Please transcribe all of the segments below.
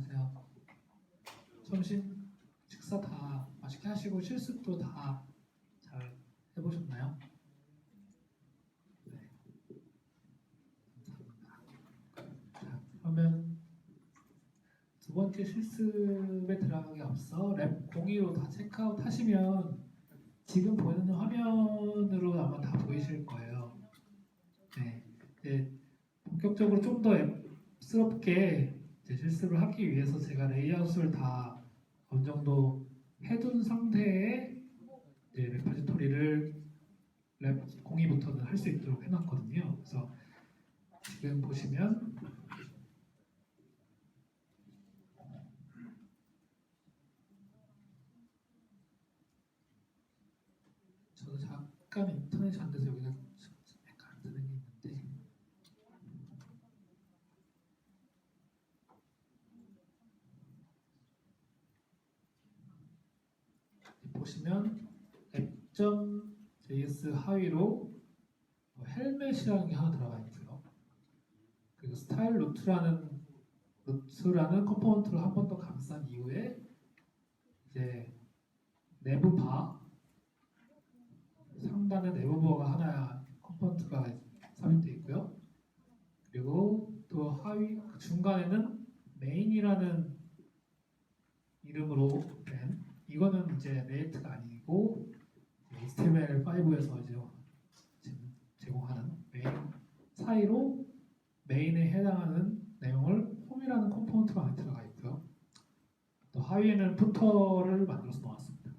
안녕하세요. 점심 식사 다 맛있게 하시고 실습도 다 잘 해보셨나요? 네, 감사합니다. 자, 그러면 두 번째 실습에 들어가기 앞서 랩 02로 다 체크아웃 하시면 지금 보이는 화면으로 아마 다 보이실 거예요. 네, 이제 본격적으로 좀 더 앱스럽게 이제 실습을 하기 위해서 제가 레이아웃을 다 어느 정도 해둔 상태에 이제 레퍼지토리를 랩 02부터는 할 수 있도록 해놨거든요. 그래서 지금 보시면 저도 잠깐 인터넷이 안 돼서 여기가 약간 안 되는 게 있는데 보시면 앱.js 하위로 헬멧이라는 게 하나 들어가 있고요. 그리고 스타일 루트라는 컴포넌트를 한 번 더 감싼 이후에 이제 내부 바 상단에 내부 바가 하나 컴포넌트가 삽입되어 있고요. 그리고 또 하위 중간에는 메인이라는 이름으로 된 이거는 이제 레이트가 아니고 HTML5에서 이제 제공하는 메인 사이로 메인에 해당하는 내용을 홈이라는 컴포넌트가 안에 들어가 있고요. 또 하위에는 푸터를 만들어서 놓았습니다.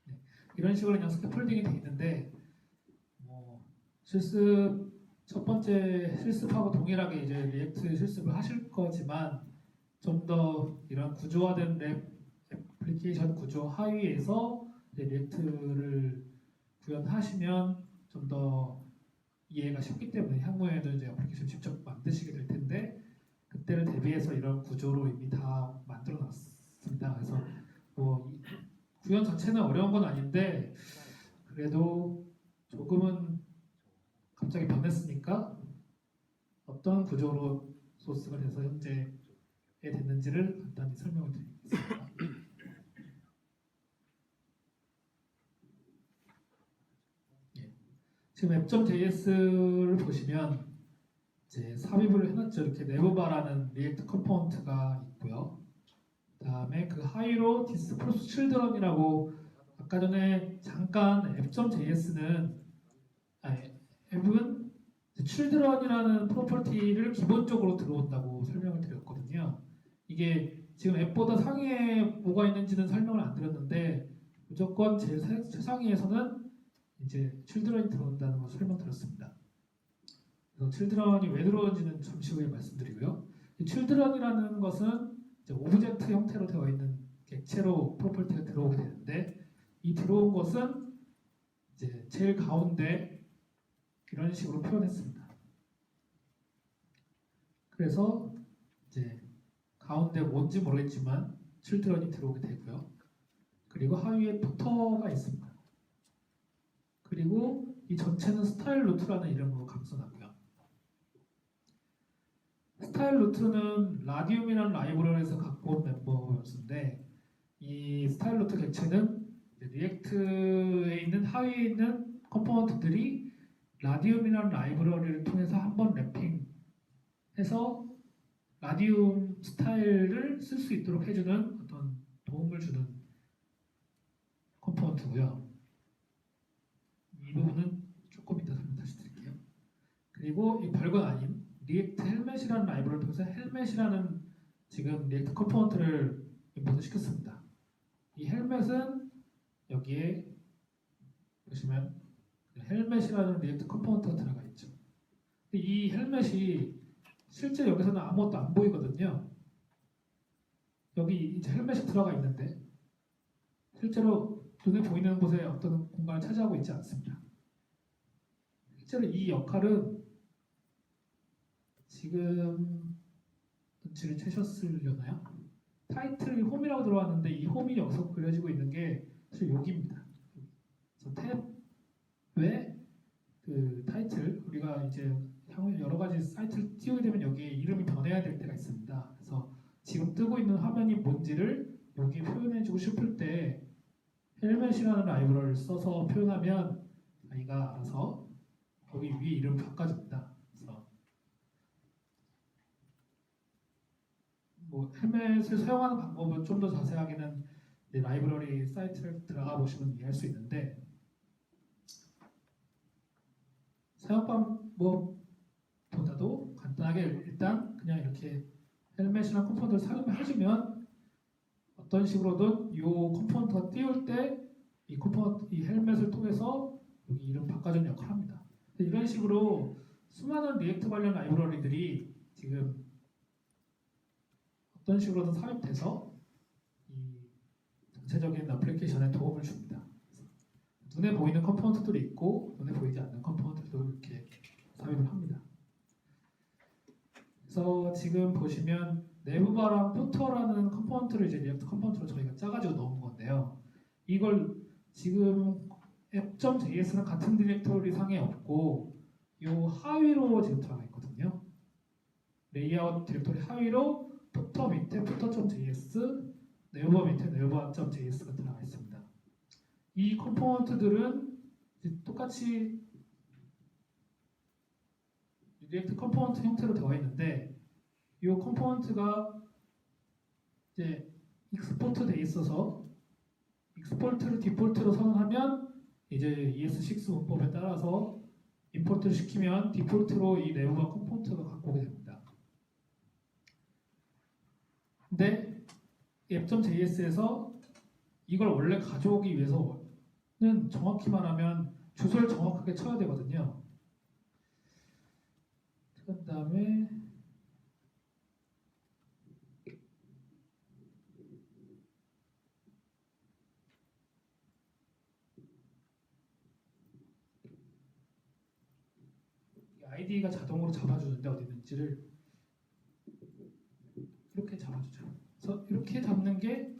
네, 이런 식으로 그냥 스캐폴딩이 되어 있는데 뭐 실습 첫 번째 실습하고 동일하게 이제 리액트 실습을 하실 거지만 좀 더 이런 구조화된 랩 애플리케이션 구조 하위에서 이제 리액트를 구현하시면 좀 더 이해가 쉽기 때문에 향후에도 이제 애플리케이션 직접 만드시게 될 텐데 그때를 대비해서 이런 구조로 이미 다 만들어 놨습니다. 그래서 뭐 구현 자체는 어려운 건 아닌데 그래도 조금은 갑자기 변했으니까 어떤 구조로 소스가 돼서 현재에 됐는지를 간단히 설명을 드리겠습니다. 예. 지금 앱.js를 보시면 이제 삽입을 해놨죠. 이렇게 네버바라는 리액트 컴포넌트가 있고요. 그 다음에 그 하위로 디스플러스 칠드런이라고 아까 전에 잠깐 앱.js는 앱은 칠드런이라는 프로퍼티를 기본적으로 들어온다고 설명을 드렸거든요. 이게 지금 앱보다 상위에 뭐가 있는지는 설명을 안 드렸는데 무조건 제일 최상위에서는 이제 칠드런이 들어온다는 걸 설명드렸습니다. 그래서 칠드런이 왜 들어오는지는 잠시 후에 말씀드리고요. 이 칠드런이라는 것은 이제 오브젝트 형태로 되어 있는 객체로 프로퍼티가 들어오게 되는데 이 들어온 것은 이제 제일 가운데 이런 식으로 표현했습니다. 그래서 이제 가운데 뭔지 모르겠지만 칠드런이 들어오게 되고요. 그리고 하위에 푸터가 있습니다. 그리고 이 전체는 스타일 루트라는 이름으로 감싸놨고요. 스타일 루트는 라디움이라는 라이브러리에서 갖고 온 멤버였는데 이 스타일 루트 객체는 리액트에 있는 하위에 있는 컴포넌트들이 라디움이라는 라이브러리를 통해서 한번 랩핑해서 라디움 스타일을 쓸 수 있도록 해주는 어떤 도움을 주는 컴포넌트고요. 이 부분은 조금 이따 설명 다시 드릴게요. 그리고 이 별건 아닌 리액트 헬멧이라는 라이브러리를 통해서 헬멧이라는 지금 리액트 컴포넌트를 임포트 시켰습니다. 이 헬멧은 여기에 보시면 헬멧이라는 리액트 컴포넌트가 들어가 있죠. 이 헬멧이 실제 여기서는 아무것도 안 보이거든요. 여기 이제 헬멧이 들어가 있는데 실제로 눈에 보이는 곳에 어떤 공간을 차지하고 있지 않습니다. 실제로 이 역할은 지금 눈치를 채셨으려나요? 타이틀이 홈이라고 들어왔는데 이 홈이 여기서 그려지고 있는 게 사실 여기입니다. 그래서 탭에 그 타이틀 우리가 이제 향후에 여러 가지 사이트를 띄우게 되면 여기에 이름이 변해야 될 때가 있습니다. 그래서 패턴이 뭔지를 여기 표현해주고 싶을 때 헬멧이라는 라이브러리를 써서 표현하면 아이가 알아서 거기 위에 이름 바꿔줍니다. 그래서 뭐 헬멧을 사용하는 방법은 좀 더 자세하게는 라이브러리 사이트를 들어가 보시면 이해할 수 있는데 사용 방법보다도 간단하게 일단 그냥 이렇게 헬멧이나 컴포넌트를 사용해주면 어떤 식으로든 이 컴포넌트가 띄울 때 이 헬멧을 통해서 여기 이름 바꿔주는 역할을 합니다. 이런 식으로 수많은 리액트 관련 라이브러리들이 지금 어떤 식으로든 삽입돼서 이 전체적인 애플리케이션에 도움을 줍니다. 눈에 보이는 컴포넌트들이 있고 눈에 보이지 않는 컴포넌트도 이렇게 삽입을 합니다. 그래서 지금 보시면 네이버바랑 푸터라는 컴포넌트를 이제 리액트 컴포넌트로 저희가 짜가지고 넣은 건데요. 이걸 지금 app.js는 같은 디렉토리 상에 없고 이 하위로 지금 들어가 있거든요. 레이아웃 디렉토리 하위로 푸터 밑에 푸터.js, 네이버 밑에 네이버.js가 들어가 있습니다. 이 컴포넌트들은 똑같이 리액트 컴포넌트 형태로 되어 있는데 이 컴포넌트가 이제 익스포트 돼 있어서 익스포트를 디폴트로 선언하면 이제 ES6 문법에 따라서 임포트를 시키면 디폴트로 이 네이버 컴포넌트가 갖고 오게 됩니다. 근데 app.js에서 이걸 원래 가져오기 위해서는 정확히 말하면 주소를 정확하게 쳐야 되거든요. 그 다음에 아이디가 자동으로 잡아주는데 어디 있는지를 이렇게 잡아주죠. 그래서 이렇게 잡는 게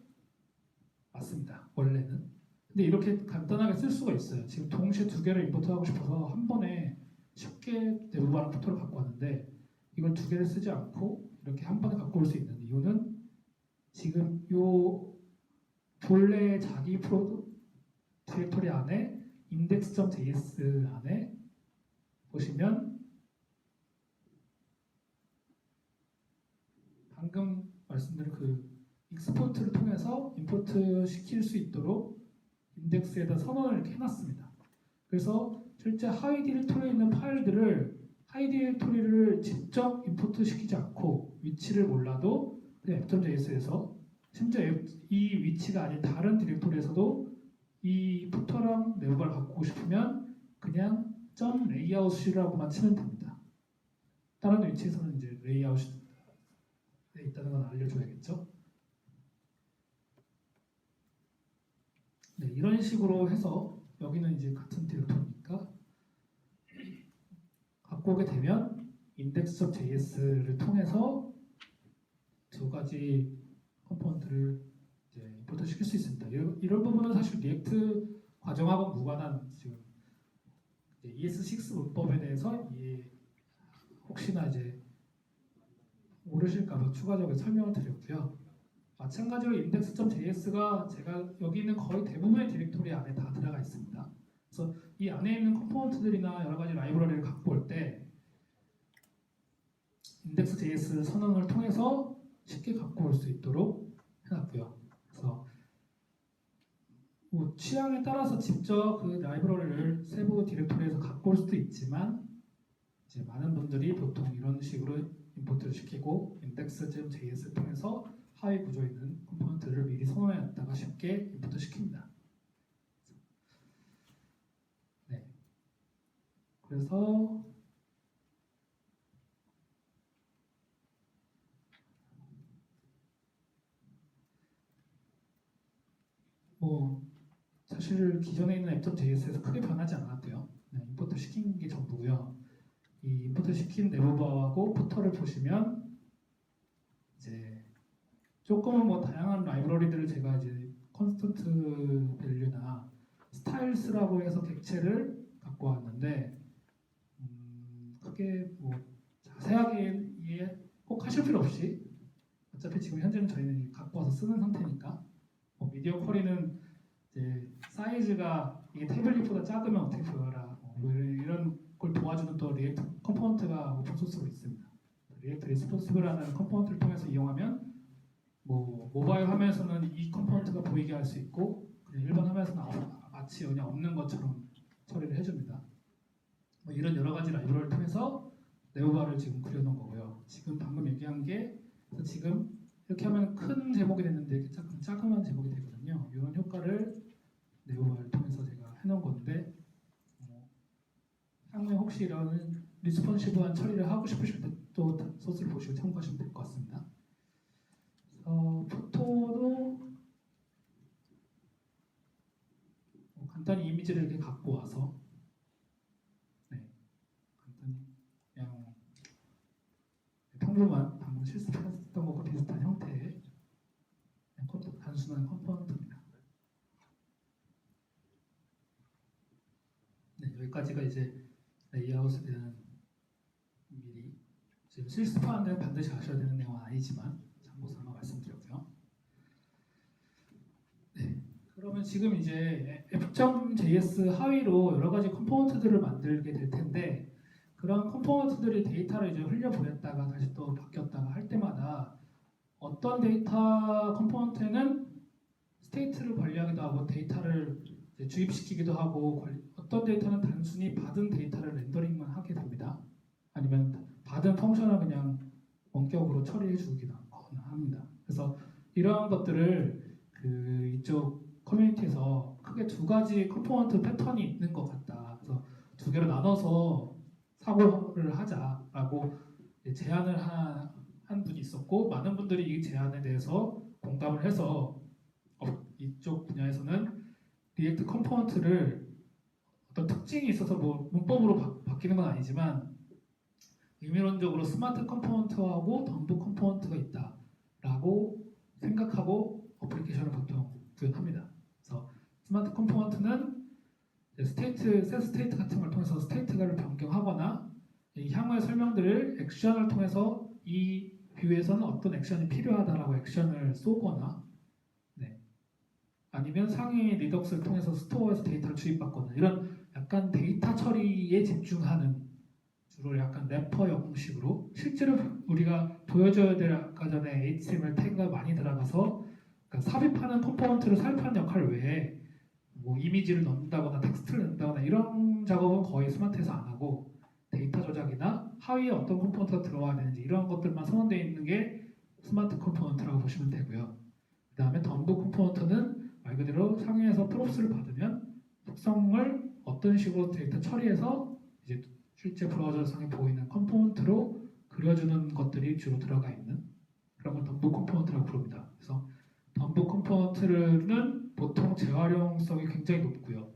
맞습니다. 원래는. 근데 이렇게 간단하게 쓸 수가 있어요. 지금 동시에 두 개를 임포트하고 싶어서 한 번에 쉽게 네이버랑 푸터를 갖고 왔는데 이걸 두 개를 쓰지 않고 이렇게 한 번에 갖고 올 수 있는 이유는 지금 요 본래 자기 디렉토리 안에 index.js 안에 보시면 방금 말씀드린 그 익스포트를 통해서 임포트 시킬 수 있도록 인덱스에다 선언을 이렇게 해놨습니다. 그래서 실제 하위 디렉토리에 있는 파일들을 하위 디렉토리를 직접 임포트 시키지 않고 위치를 몰라도 그냥 app.js에서 심지어 이 위치가 아닌 다른 디렉토리에서도 이 푸터랑 네이버를 바꾸고 싶으면 그냥 .layout이라고만 치면 됩니다. 다른 위치에서는 이제 레이아웃이 있다는 건 알려줘야겠죠. 네, 이런 식으로 해서 여기는 이제 같은 디렉토리니까 갖고 오게 되면 index.js를 통해서 두 가지 컴포넌트를 이제 임포트 시킬 수 있습니다. 이런 부분은 사실 리액트 과정하고 무관한 지금 ES6 문법에 대해서 혹시나 이제 모르실까봐 추가적인 설명을 드렸고요. 마찬가지로 index.js가 제가 여기 있는 거의 대부분의 디렉토리 안에 다 들어가 있습니다. 그래서 이 안에 있는 컴포넌트들이나 여러 가지 라이브러리를 갖고 올 때 index.js 선언을 통해서 쉽게 갖고 올 수 있도록 해놨고요. 그래서 뭐 취향에 따라서 직접 그 라이브러리를 세부 디렉토리에서 갖고 올 수도 있지만 이제 많은 분들이 보통 이런 식으로 임포트를 시키고 index.js를 통해서 하위 구조에 있는 컴포넌트를 미리 선언해놨다가 쉽게 임포트 시킵니다. 네. 그래서 뭐 사실 기존에 있는 app.js에서 크게 변하지 않았고요. 임포트 시킨 게 전부고요. 이 임포트 시킨 네이버하고 푸터를 보시면 이제 조금은 뭐 다양한 라이브러리들을 제가 이제 컨스턴트 밸류나 스타일스라고 해서 객체를 갖고 왔는데 크게 뭐 자세하게 이해 꼭 하실 필요 없이 어차피 지금 현재는 저희는 갖고 와서 쓰는 상태니까 미디어 쿼리는 이제 사이즈가 이게 태블릿보다 작으면 어떻게 보여라 뭐 이런 걸 도와주는 또 리액트 컴포넌트가 오픈소스로 있습니다. 리액트 리스폰시브라는 컴포넌트를 통해서 이용하면 뭐 모바일 화면에서는 이 컴포넌트가 보이게 할 수 있고 그냥 일반 화면에서는 마치 그냥 없는 것처럼 처리를 해줍니다. 뭐 이런 여러 가지 라이브러리를 통해서 네오바를 지금 그려놓은 거고요. 지금 방금 얘기한 게 지금 이렇게 하면 큰 제목이 됐는데 이렇게 자그마한 제목이 되거든요. 이런 효과를 네오바를 통해서 제가 해놓은 건데 향후에 혹시 이런 리스폰시브한 처리를 하고 싶으실 때 또 소스를 보시고 참고하시면 될 것 같습니다. 포토도 간단히 이미지를 이렇게 갖고 와서 간단히 그냥 평범한 방금 실습했던 것과 비슷한 형태의 단순한 컴포넌트입니다. 네, 여기까지가 이제 레이아웃에 대한 미리 지금 실습하는 데는 반드시 아셔야 되는 내용은 아니지만 참고 삼아 말씀드렸고요. 네, 그러면 지금 이제 f.js 하위로 여러 가지 컴포넌트들을 만들게 될 텐데 그런 컴포넌트들이 데이터를 이제 흘려보냈다가 다시 또 바뀌었다가 할 때마다 어떤 데이터 컴포넌트에는 스테이트를 관리하기도 하고 데이터를 이제 주입시키기도 하고 어떤 데이터는 단순히 받은 데이터를 렌더링만 하게 됩니다. 아니면 받은 펑션을 그냥 원격으로 처리해 주기도 합니다. 그래서 이러한 것들을 이쪽 커뮤니티에서 크게 두 가지 컴포넌트 패턴이 있는 것 같다. 그래서 두 개로 나눠서 사고를 하자라고 제안을 한 분이 있었고 많은 분들이 이 제안에 대해서 공감을 해서 이쪽 분야에서는 리액트 컴포넌트를 어떤 특징이 있어서 뭐 문법으로 바뀌는 건 아니지만 의미론적으로 스마트 컴포넌트하고 덤브 컴포넌트가 있다라고 생각하고 어플리케이션을 보통 구현합니다. 그래서 스마트 컴포넌트는 셋 스테이트 같은 걸 통해서 스테이트를 변경하거나 이 향후의 설명들을 액션을 통해서 이 뷰에서는 어떤 액션이 필요하다라고 액션을 쏘거나 아니면 상위 리덕스를 통해서 스토어에서 데이터를 주입받거나 이런 약간 데이터 처리에 집중하는 주로 약간 래퍼 형식으로 실제로 우리가 보여줘야 될 아까 전에 HTML 태그가 많이 들어가서 그러니까 삽입하는 컴포넌트를 삽입하는 역할 외에 뭐 이미지를 넣는다거나 텍스트를 넣는다거나 이런 작업은 거의 스마트에서 안 하고 데이터 조작이나 하위에 어떤 컴포넌트가 들어와야 되는지 이런 것들만 선언되어 있는 게 스마트 컴포넌트라고 보시면 되고요. 그 다음에 덤브 컴포넌트는 말 그대로 상위에서 프롭스를 받으면 특성을 어떤 식으로 데이터 처리해서 이제 실제 브라우저상에 보이는 컴포넌트로 그려주는 것들이 주로 들어가 있는 그런 걸 덤브 컴포넌트라고 부릅니다. 그래서 덤브 컴포넌트는 보통 재활용성이 굉장히 높고요.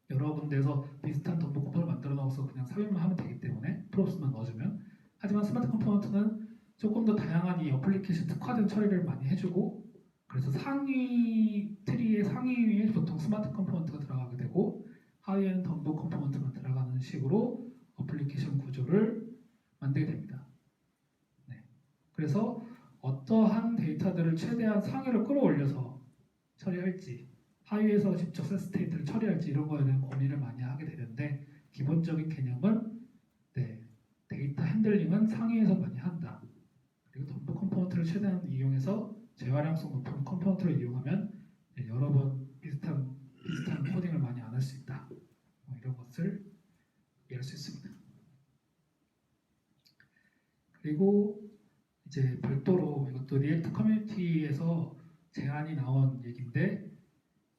여러 군데에서 비슷한 덤브 컴포넌트를 만들어 넣어서 그냥 삽입만 하면 되기 때문에 프롭스만 넣어주면 하지만 스마트 컴포넌트는 조금 더 다양한 이 어플리케이션 특화된 처리를 많이 해주고 그래서 상위 트리의 상위에 보통 스마트 컴포넌트가 들어가게 되고 하위에는 덤브 컴포넌트가 들어가는 식으로 어플리케이션 구조를 만들게 됩니다. 네. 그래서 어떠한 데이터들을 최대한 상위로 끌어올려서 처리할지 하위에서 직접 셋 스테이트를 처리할지 이런 거에 대한 고민을 많이 하게 되는데 기본적인 개념은 데이터 핸들링은 상위에서 많이 한다. 그리고 덤브 컴포넌트를 최대한 이용해서 재활용성 높은 컴포넌트를 이용하면 여러 번 비슷한 코딩을 많이 안 할 수 있다. 이런 것을 이해할 수 있습니다. 그리고 이제 별도로 이것도 리액트 커뮤니티에서 제안이 나온 얘기인데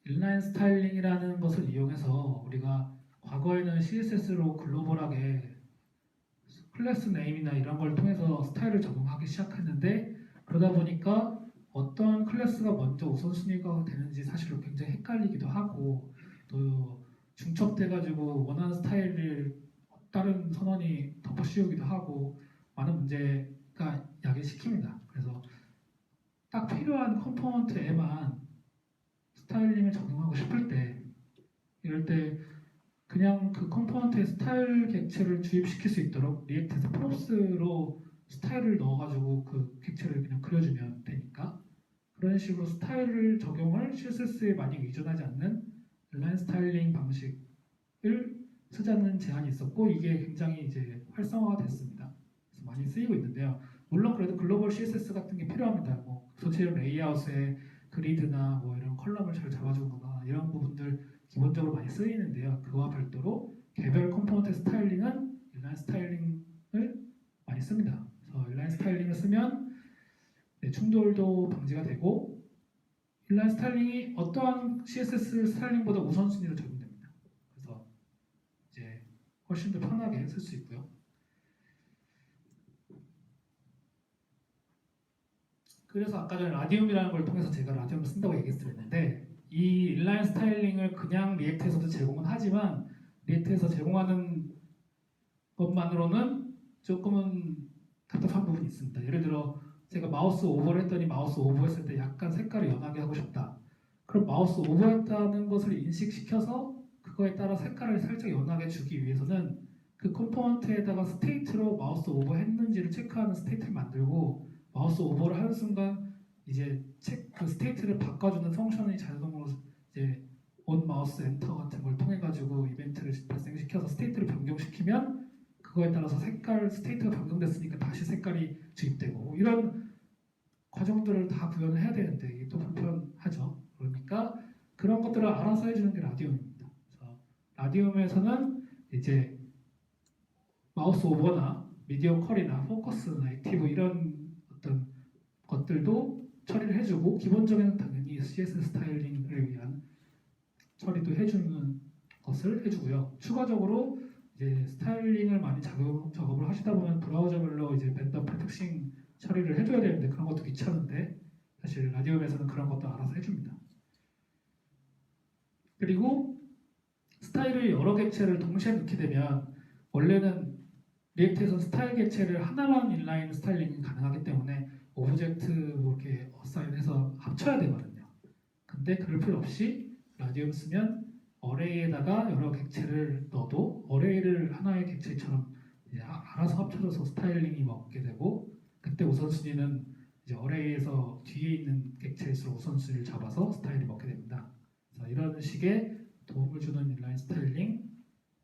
인라인 스타일링이라는 것을 이용해서 우리가 과거에는 CSS로 글로벌하게 클래스 네임이나 이런 걸 통해서 스타일을 적용하기 시작했는데 그러다 보니까 어떤 클래스가 먼저 우선순위가 되는지 사실은 굉장히 헷갈리기도 하고 또 중첩돼가지고 원하는 스타일을 다른 선원이 덮어씌우기도 하고 많은 문제가 야기시킵니다. 그래서 딱 필요한 컴포넌트에만 스타일링을 적용하고 싶을 때 이럴 때 그냥 그 컴포넌트의 스타일 객체를 주입시킬 수 있도록 리액트에서 프롭스로 스타일을 넣어가지고 그 객체를 그냥 그려주면 되니까 그런 식으로 스타일을 적용을 CSS에 많이 의존하지 않는 인라인 스타일링 방식을 쓰자는 제안이 있었고 이게 굉장히 이제 활성화가 됐습니다. 그래서 많이 쓰이고 있는데요. 물론 그래도 글로벌 CSS 같은 게 필요합니다. 뭐 전체 레이아웃에 그리드나 뭐 이런 컬럼을 잘 잡아주거나 이런 부분들 기본적으로 많이 쓰이는데요. 그와 별도로 개별 컴포넌트 스타일링은 인라인 스타일링을 많이 씁니다. 그래서 인라인 스타일링을 쓰면 충돌도 방지가 되고 인라인 스타일링이 어떠한 CSS 스타일링보다 우선순위로 적용됩니다. 그래서 이제 훨씬 더 편하게 쓸 수 있고요. 그래서 아까 전에 라디움이라는 걸 통해서 제가 라디움을 쓴다고 얘기했었는데 이 인라인 스타일링을 그냥 리액트에서도 제공은 하지만 리액트에서 제공하는 것만으로는 조금은 답답한 부분이 있습니다. 예를 들어 제가 마우스 오버를 했더니 마우스 오버했을 때 약간 색깔을 연하게 하고 싶다. 그럼 마우스 오버했다는 것을 인식시켜서 그거에 따라 색깔을 살짝 연하게 주기 위해서는 그 컴포넌트에다가 스테이트로 마우스 오버했는지를 체크하는 스테이트를 만들고 마우스 오버를 하는 순간 이제 그 스테이트를 바꿔주는 펑션이 자동으로 이제 온 마우스 엔터 같은 걸 통해 가지고 이벤트를 발생시켜서 스테이트를 변경시키면 그거에 따라서 색깔 스테이트가 변경됐으니까 다시 색깔이 주입되고 이런 과정들을 다 구현을 해야 되는데 이게 또 불편하죠. 그러니까 그런 것들을 알아서 해주는 게 라디움입니다. 그래서 라디움에서는 이제 마우스 오버나 미디어 컬이나 포커스나 액티브 이런 어떤 것들도 처리를 해주고 기본적인 당연히 CSS 스타일링을 위한 처리도 해주는 것을 해주고요. 추가적으로 이제 스타일링을 많이 작업을 하시다 보면 브라우저별로 이제 밴더 프로텍싱 처리를 해줘야 되는데 그런 것도 귀찮은데 사실 라디움에서는 그런 것도 알아서 해줍니다. 그리고 스타일을 여러 객체를 동시에 넣게 되면 원래는 리액트에서 스타일 객체를 하나만 인라인 스타일링이 가능하기 때문에 오브젝트 뭐 이렇게 어사인해서 합쳐야 되거든요. 근데 그럴 필요 없이 라디움 쓰면 어레이에다가 여러 객체를 넣어도 어레이를 하나의 객체처럼 이제 알아서 합쳐져서 스타일링이 먹게 되고 그때 우선순위는 이제 어레이에서 뒤에 있는 객체일수록 우선순위를 잡아서 스타일이 먹게 됩니다. 그래서 이런 식의 도움을 주는 인라인 스타일링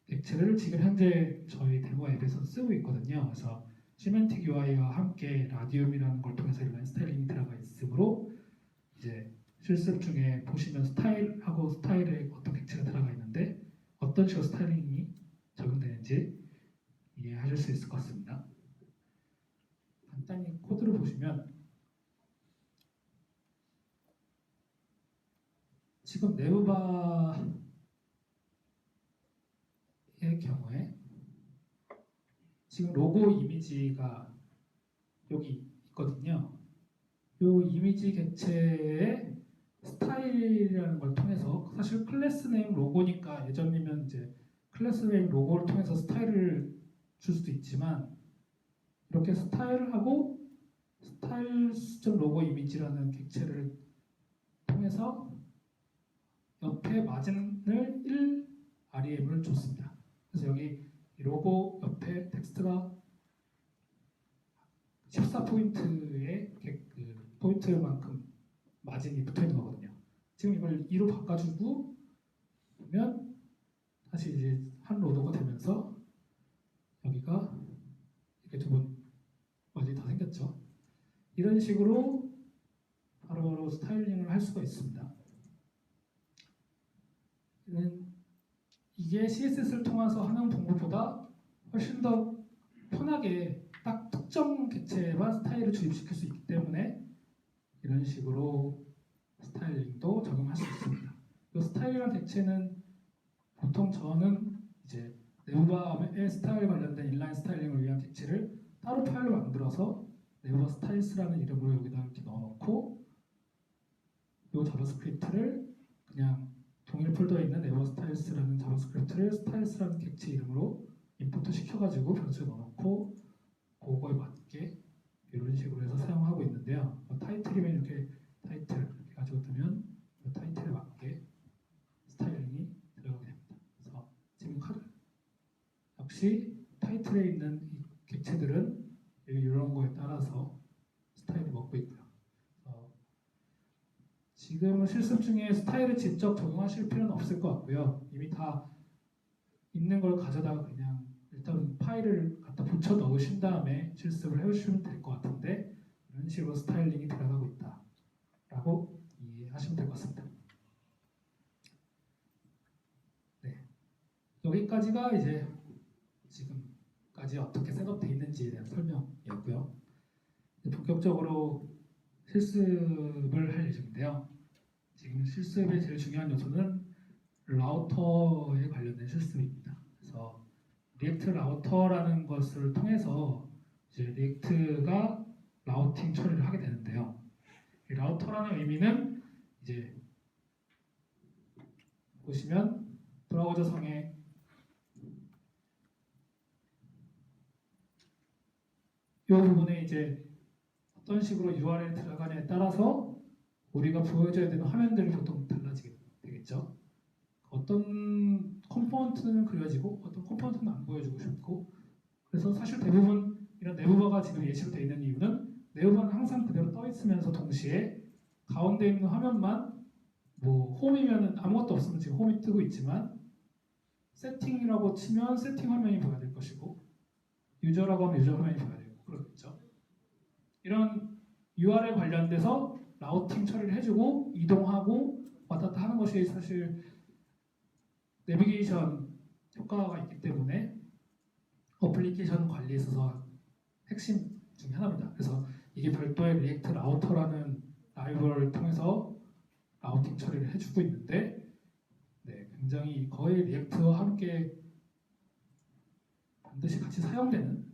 객체를 지금 현재 저희 데모 앱에서 쓰고 있거든요. 그래서 시멘틱 UI와 함께 라디움이라는 걸 통해서 인라인 스타일링이 들어가 있으므로 이제 실습 중에 보시면 스타일하고 스타일에 어떤 객체가 들어가 있는데 어떤 식으로 스타일링이 적용되는지 이해하실 수 있을 것 같습니다. 간단히 코드를 보시면 지금 네오바의 경우에 지금 로고 이미지가 여기 있거든요. 이 이미지 객체의 스타일이라는 걸 통해서 사실 클래스 네임 로고니까 예전이면 이제 클래스 네임 로고를 통해서 스타일을 줄 수도 있지만 이렇게 스타일을 하고 스타일 로고 이미지라는 객체를 통해서 옆에 마진을 1 REM을 줬습니다. 그래서 여기 로고 옆에 텍스트가 14포인트의 그 포인트만큼 마진이 붙어 있는 거거든요. 지금 이걸 2로 바꿔주고 보면 다시 이제 한 로더가 되면서 여기가 이렇게 두 번 마진이 더 생겼죠. 이런 식으로 바로바로 스타일링을 할 수가 있습니다. 이게 CSS를 통해서 하는 방법보다 훨씬 더 편하게 딱 특정 객체에만 스타일을 주입시킬 수 있기 때문에 이런 식으로 스타일링도 적용할 수 있습니다. 이 스타일이라는 객체는 보통 저는 이제 네오바의 스타일 관련된 인라인 스타일링을 위한 객체를 따로 파일로 만들어서 네오바 스타일스라는 이름으로 여기다 이렇게 넣어놓고 이 자바스크립트를 그냥 동일 폴더에 있는 네오바 스타일스라는 자바스크립트를 스타일스라는 객체 이름으로 임포트 시켜가지고 변수에 넣어놓고 그거에 맞게 이런 식으로 해서 사용하고 있는데요. 타이틀이면 이렇게 타이틀 이렇게 가지고 두면 타이틀에 맞게 스타일링이 들어가게 됩니다. 그래서 지금 역시 타이틀에 있는 이 객체들은 이런 거에 지금은 실습 중에 스타일을 직접 적용하실 필요는 없을 것 같고요. 이미 다 있는 걸 가져다가 그냥 일단 파일을 갖다 붙여 넣으신 다음에 실습을 해주시면 될 것 같은데 이런 식으로 스타일링이 들어가고 있다라고 이해하시면 될 것 같습니다. 네, 여기까지가 이제 지금까지 어떻게 셋업되어 있는지에 대한 설명이었고요. 본격적으로 실습을 할 예정인데요. 지금 실습의 제일 중요한 요소는 라우터에 관련된 실습입니다. 그래서 리액트 라우터라는 것을 통해서 이제 리액트가 라우팅 처리를 하게 되는데요. 이 라우터라는 의미는 이제 보시면 브라우저 상에 이 부분에 이제 어떤 식으로 URL에 들어가냐에 따라서 우리가 보여줘야 되는 화면들이 보통 달라지게 되겠죠. 어떤 컴포넌트는 그려지고 어떤 컴포넌트는 안 보여주고 싶고 그래서 사실 대부분 이런 내부바가 지금 예시로 되어 있는 이유는 내부바는 항상 그대로 떠 있으면서 동시에 가운데 있는 화면만 뭐 홈이면 아무것도 없으면 지금 홈이 뜨고 있지만 세팅이라고 치면 세팅 화면이 보여야 될 것이고 유저라고 하면 유저 화면이 보여야 되고 그렇겠죠. 이런 URL 관련돼서 라우팅 처리를 해주고 이동하고 왔다 갔다 하는 것이 사실 내비게이션 효과가 있기 때문에 어플리케이션 관리에 있어서 핵심 중에 하나입니다. 그래서 이게 별도의 리액트 라우터라는 라이브러리를 통해서 라우팅 처리를 해주고 있는데 네, 굉장히 거의 리액트와 함께 반드시 같이 사용되는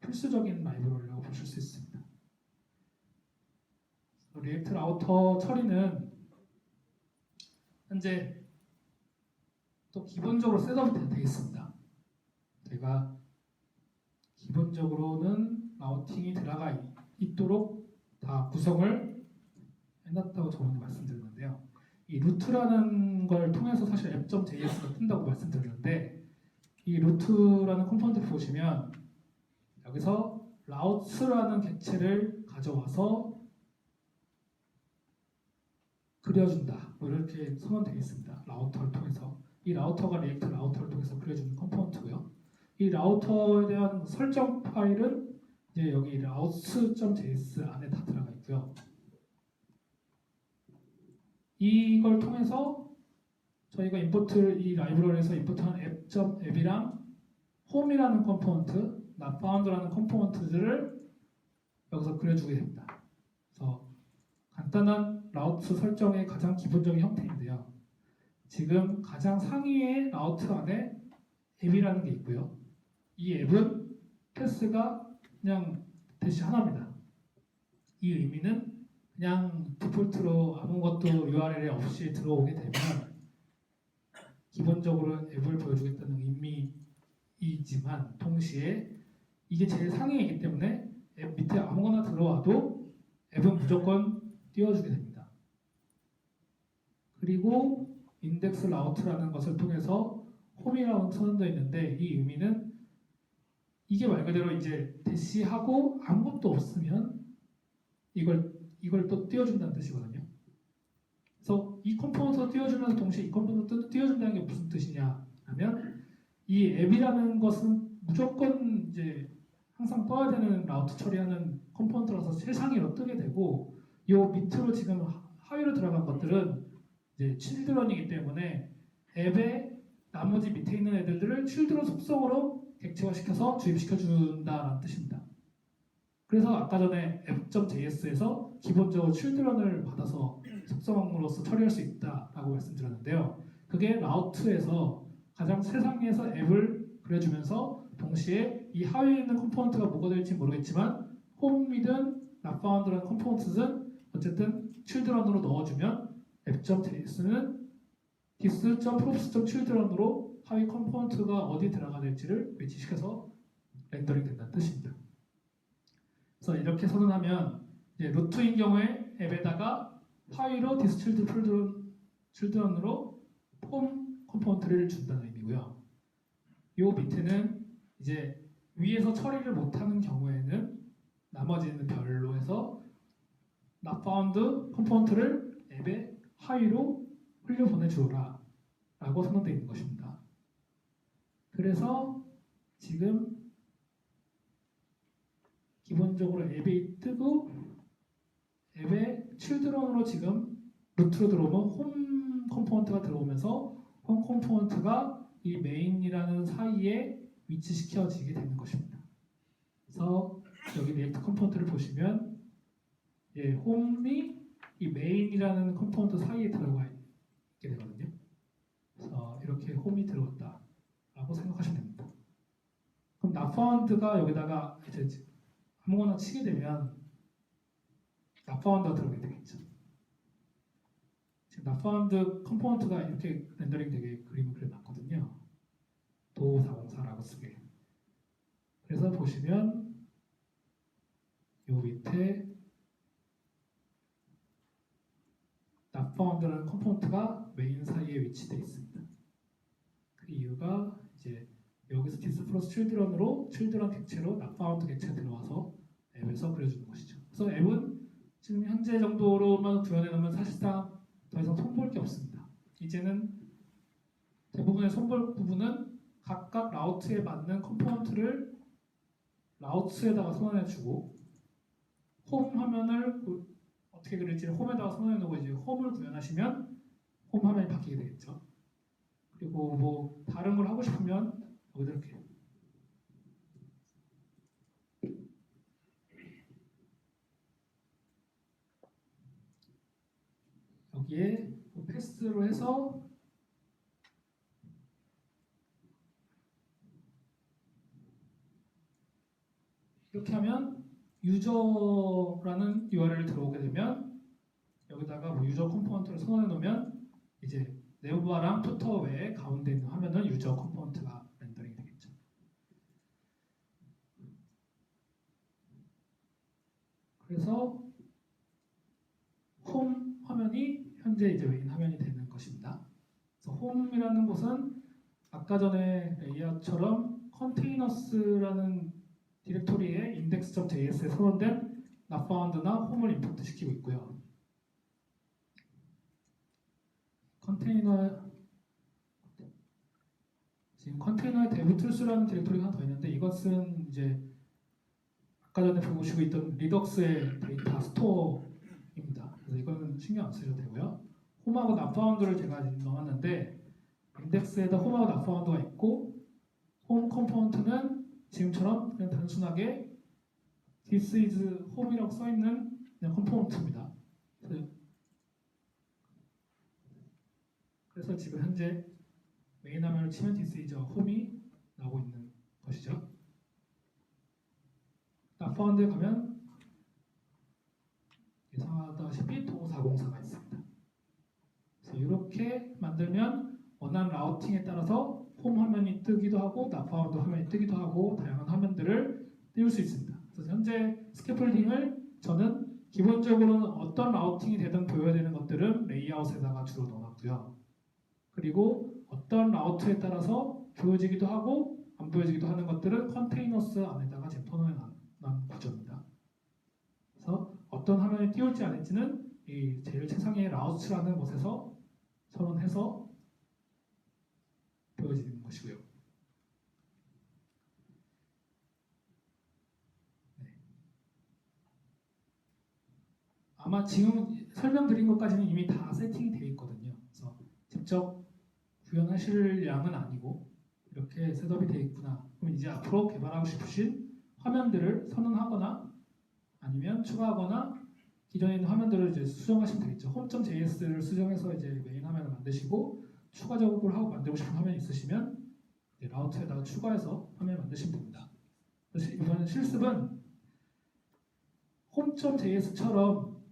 필수적인 라이브러리라고 보실 수 있습니다. 리액트 라우터 처리는 현재 또 기본적으로 셋업이 되어 있습니다. 제가 기본적으로는 라우팅이 들어가 있도록 다 구성을 해놨다고 저번에 말씀드렸는데요. 이 루트라는 걸 통해서 사실 app.js가 뜬다고 말씀드렸는데 이 루트라는 컴포넌트를 보시면 여기서 라우트라는 객체를 가져와서 그려준다. 뭐 이렇게 선언되어 있습니다. 라우터를 통해서. 이 라우터가 리액트 라우터를 통해서 그려주는 컴포넌트고요. 이 라우터에 대한 설정 파일은 이제 여기 routes.js 안에 다 들어가 있고요. 이걸 통해서 저희가 이 라이브러리에서 임포트한 app.app이랑 home이라는 컴포넌트, notfound라는 컴포넌트들을 여기서 그려주게 됩니다. 그래서 간단한 라우트 설정의 가장 기본적인 형태인데요. 지금 가장 상위의 라우트 안에 앱이라는 게 있고요. 이 앱은 패스가 그냥 대시 하나입니다. 이 의미는 그냥 디폴트로 아무것도 URL에 없이 들어오게 되면 기본적으로 앱을 보여주겠다는 의미이지만 동시에 이게 제일 상위이기 때문에 앱 밑에 아무거나 들어와도 앱은 무조건 띄워주게 됩니다. 그리고 인덱스 라우트라는 것을 통해서 홈이라고 선언되어 있는데 이 의미는 이게 말 그대로 이제 대시하고 아무것도 없으면 이걸 또 띄워준다는 뜻이거든요. 그래서 이 컴포넌트가 띄워주면서 동시에 이 컴포넌트도 띄워준다는 게 무슨 뜻이냐 하면 이 앱이라는 것은 무조건 이제 항상 떠야 되는 라우트 처리하는 컴포넌트라서 최상위로 뜨게 되고 이 밑으로 지금 하위로 들어간 것들은 이제 children이기 때문에 앱의 나머지 밑에 있는 애들을 children 속성으로 객체화시켜서 주입시켜 준다라는 뜻입니다. 그래서 아까 전에 app.js에서 기본적으로 children을 받아서 속성으로서 처리할 수 있다라고 말씀드렸는데요. 그게 라우트에서 가장 최상위에서 앱을 그려주면서 동시에 이 하위에 있는 컴포넌트가 뭐가 될지 모르겠지만 홈이든 notfound라는 컴포넌트든 어쨌든 children으로 넣어주면 app.js는 this.props.children으로 하위 컴포넌트가 어디 들어가야 될지를 매치시켜서 렌더링 된다는 뜻입니다. 그래서 이렇게 선언하면 이제 루트인 경우에 앱에다가 하위로 this.children으로 폼 컴포넌트를 준다는 의미고요. 이 밑에는 이제 위에서 처리를 못하는 경우에는 나머지는 별로 해서 not found 컴포넌트를 앱의 하위로 흘려 보내주어라 라고 선언되어 있는 것입니다. 그래서 지금 기본적으로 앱이 뜨고 앱의 children으로 지금 루트로 들어오면 홈 컴포넌트가 들어오면서 홈 컴포넌트가 이 메인이라는 사이에 위치시켜지게 되는 것입니다. 그래서 여기 리액트 컴포넌트를 보시면 홈이 이 메인이라는 컴포넌트 사이에 들어가 있게 되거든요. 그래서 이렇게 홈이 들어왔다라고 생각하시면 됩니다. 그럼 notfound가 여기다가 이제 아무거나 치게 되면 notfound가 들어오게 되겠죠. 지금 notfound 컴포넌트가 이렇게 렌더링 되게 그림을 그려놨거든요. 도404라고 쓰게. 그래서 보시면 요 밑에 notfound라는 컴포넌트가 메인 사이에 위치되어 있습니다. 그 이유가 이제 여기서 this plus children으로 children 객체로 notfound 객체가 들어와서 앱에서 그려주는 것이죠. 그래서 앱은 지금 현재 정도로만 구현해 놓으면 사실상 더 이상 손볼 게 없습니다. 이제는 대부분의 손볼 부분은 각각 라우트에 맞는 컴포넌트를 라우트에다가 선언해주고 홈 화면을 어떻게 그릴지 홈에다가 선언해놓고 이제 홈을 구현하시면 홈 화면이 바뀌게 되겠죠. 그리고 뭐 다른 걸 하고 싶으면 이렇게 여기에 패스로 해서 이렇게 하면 유저라는 URL을 들어오게 되면 여기다가 뭐 유저 컴포넌트를 선언해 놓으면 이제 네오바랑 푸터 외에 가운데 있는 화면은 유저 컴포넌트가 렌더링 되겠죠. 그래서 홈 화면이 현재 이제 메인 화면이 되는 것입니다. 그래서 홈이라는 곳은 아까 전에 레이아웃처럼 컨테이너스라는 디렉토리에 index.js에 선언된 notfound나 홈을 임포트 시키고 있고요. 지금 컨테이너에 devtools라는 디렉토리가 하나 더 있는데 이것은 이제 아까 전에 보시고 있던 리덕스의 데이터 스토어입니다. 그래서 이거는 신경 안 쓰셔도 되고요. 홈하고 notfound를 제가 넣었는데 인덱스에다 홈하고 notfound가 있고 홈 컴포넌트는 지금처럼 그냥 단순하게 this is home이라고 써있는 그냥 컴포넌트입니다. 그래서 지금 현재 메인 화면을 치면 this is home이 나오고 있는 것이죠. notfound에 가면 예상하다시피 도404가 있습니다. 그래서 이렇게 만들면 원하는 라우팅에 따라서 홈 화면이 뜨기도 하고 notfound 화면이 뜨기도 하고 다양한 화면들을 띄울 수 있습니다. 그래서 현재 스캐폴딩을 저는 기본적으로는 어떤 라우팅이 되든 보여야 되는 것들은 레이아웃에다가 주로 넣어놨고요. 그리고 어떤 라우트에 따라서 보여지기도 하고 안 보여지기도 하는 것들은 컨테이너스 안에다가 재편해놓은 구조입니다. 그래서 어떤 화면에 띄울지 안 할지는 이 제일 최상의 라우트라는 곳에서 선언해서 보여지는 것이고요. 네. 아마 지금 설명드린 것까지는 이미 다 세팅이 되어 있거든요. 그래서 직접 구현하실 양은 아니고 이렇게 셋업이 되어 있구나. 그럼 이제 앞으로 개발하고 싶으신 화면들을 선언하거나 아니면 추가하거나 기존에 있는 화면들을 이제 수정하시면 되겠죠. home.js를 수정해서 이제 메인 화면을 만드시고 추가적으로 하고 만들고 싶은 화면이 있으시면 이제 라우트에다가 추가해서 화면을 만드시면 됩니다. 그래서 이번 실습은 home.js처럼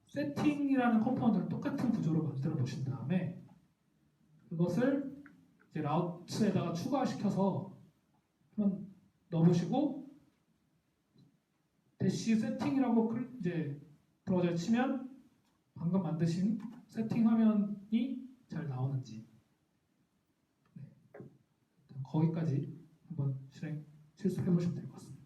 세팅이라는 컴포넌트를 똑같은 구조로 만들어 보신 다음에 그것을 이제 라우트에다가 추가시켜서 한번 넣어보시고 대시 세팅이라고 이제 브라우저에 치면 방금 만드신 세팅 화면이 잘 나오는지 거기까지 한번 실습해 보시면 될 것 같습니다.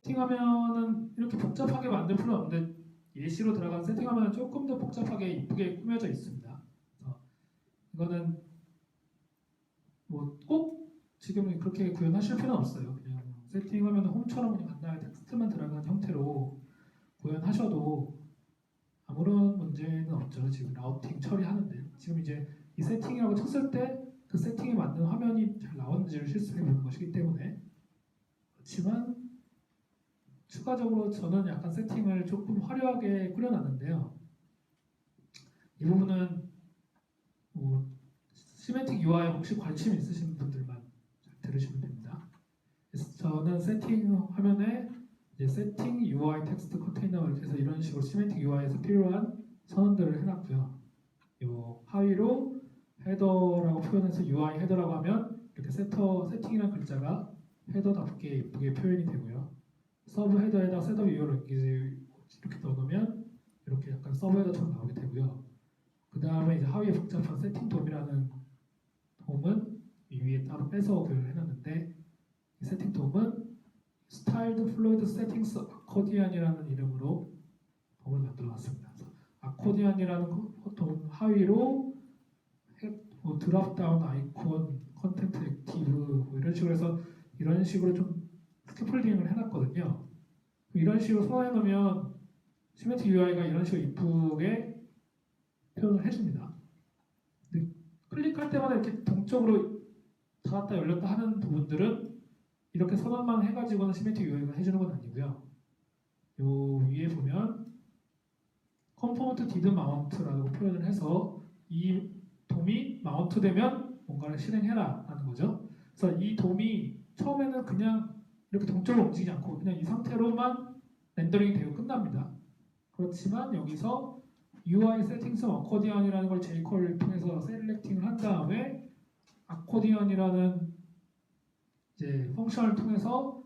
세팅하면은 이렇게 복잡하게 만들 필요는 없는데 예시로 들어간 세팅하면 조금 더 복잡하게 이쁘게 꾸며져 있습니다. 그래서 이거는 뭐 꼭 지금 그렇게 구현하실 필요는 없어요. 그냥 세팅하면 홈처럼 그냥 간단하게 텍스트만 들어간 형태로 구현하셔도 아무런 문제는 없죠. 지금 라우팅 처리하는데 지금 이제 이 세팅이라고 쳤을 때 그 세팅에 맞는 화면이 잘 나오는지를 실습해 보는 것이기 때문에 그렇지만 추가적으로 저는 약간 세팅을 조금 화려하게 꾸려놨는데요. 이 부분은 뭐 시멘틱 UI 혹시 관심 있으신 분들만 잘 들으시면 됩니다. 그래서 저는 세팅 화면에 이제 세팅 UI 텍스트 컨테이너 이렇게 해서 이런 식으로 시멘틱 UI에서 필요한 선언들을 해놨고요. 요 하위로 헤더라고 표현해서 UI 헤더라고 하면 이렇게 세팅이라는 글자가 헤더답게 예쁘게 표현이 되고요. 서브 헤더에다 셋업 이유를 이렇게 넣어놓으면 이렇게 약간 서브 헤더처럼 나오게 되고요. 그 다음에 이제 하위에 복잡한 세팅 돔이라는 돔은 이 위에 따로 빼서 교육을 해놨는데 이 세팅 돔은 스타일드 플로이드 세팅스 아코디안이라는 이름으로 돔을 만들어놨습니다. 아코디안이라는 돔 하위로 뭐 드랍다운 아이콘, 컨텐트 액티브 뭐 이런 식으로 해서 이런 식으로 좀 스캐폴딩을 해놨거든요. 이런 식으로 선언해 놓으면 시멘틱 UI가 이런 식으로 이쁘게 표현을 해줍니다. 근데 클릭할 때마다 이렇게 동적으로 닫았다 열렸다 하는 부분들은 이렇게 선언만 해가지고는 시멘틱 UI가 해주는 건 아니고요. 요 위에 보면 컴포넌트 디드 마운트라고 표현을 해서 이 돔이 마운트 되면 뭔가를 실행해라 라는 거죠. 그래서 이 돔이 처음에는 그냥 이렇게 동적으로 움직이지 않고 그냥 이 상태로만 렌더링이 되고 끝납니다. 그렇지만 여기서 UI 세팅스 어코디언이라는 걸 jQuery를 통해서 셀렉팅을 한 다음에 아코디언이라는 이제 펑션을 통해서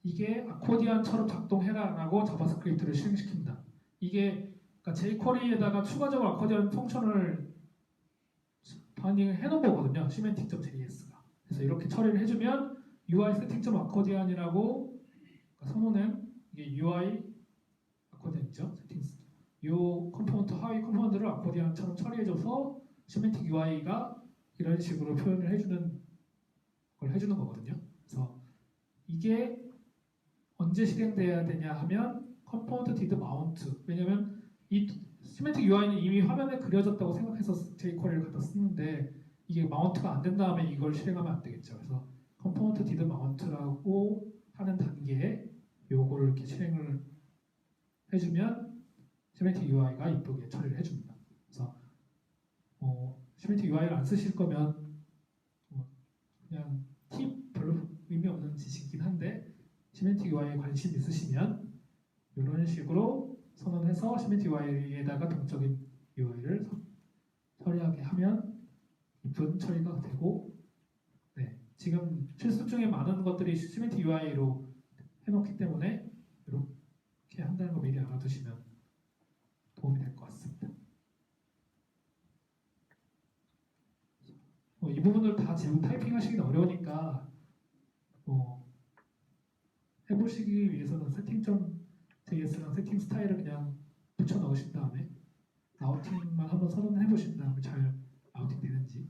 이게 아코디언처럼 작동해라라고 자바스크립트를 실행시킵니다. 이게 그러니까 jQuery에다가 추가적으로 아코디언 펑션을 바인딩을 해놓은 거거든요. semantic.js가. 그래서 이렇게 처리를 해주면 UI setting.accordian이라고 선언한 이게 UI 아코디언이죠. 세팅스. 이 컴포넌트 하위 컴포넌트를 아코디언처럼 처리해줘서 semantic UI가 이런 식으로 표현을 해주는 걸 해주는 거거든요. 그래서 이게 언제 실행돼야 되냐 하면 컴포넌트 did mount. 왜냐면 이 시멘틱 UI는 이미 화면에 그려졌다고 생각해서 jQuery를 갖다 쓰는데 이게 마운트가 안 된 다음에 이걸 실행하면 안 되겠죠. 그래서 컴포넌트 did mount라고 하는 단계에 요거를 이렇게 실행을 해주면 시멘틱 UI가 이쁘게 처리를 해줍니다. 그래서 시멘틱 UI를 안 쓰실 거면 그냥 팁 별로 의미 없는 지식이긴 한데 시멘틱 UI에 관심 있으시면 이런 식으로 선언해서 시멘틱 UI에다가 동적인 UI를 처리하게 하면 이쁜 처리가 되고 네, 지금 실습 중에 많은 것들이 시멘틱 UI로 해놓기 때문에 이렇게 한다는 거 미리 알아두시면 도움이 될 것 같습니다. 이 부분을 다 지금 타이핑하시기는 어려우니까 해보시기 위해서는 세팅.js랑 세팅 스타일을 그냥 붙여 넣으신 다음에 라우팅만 한번 선언해 보신 다음에 잘 라우팅 되는지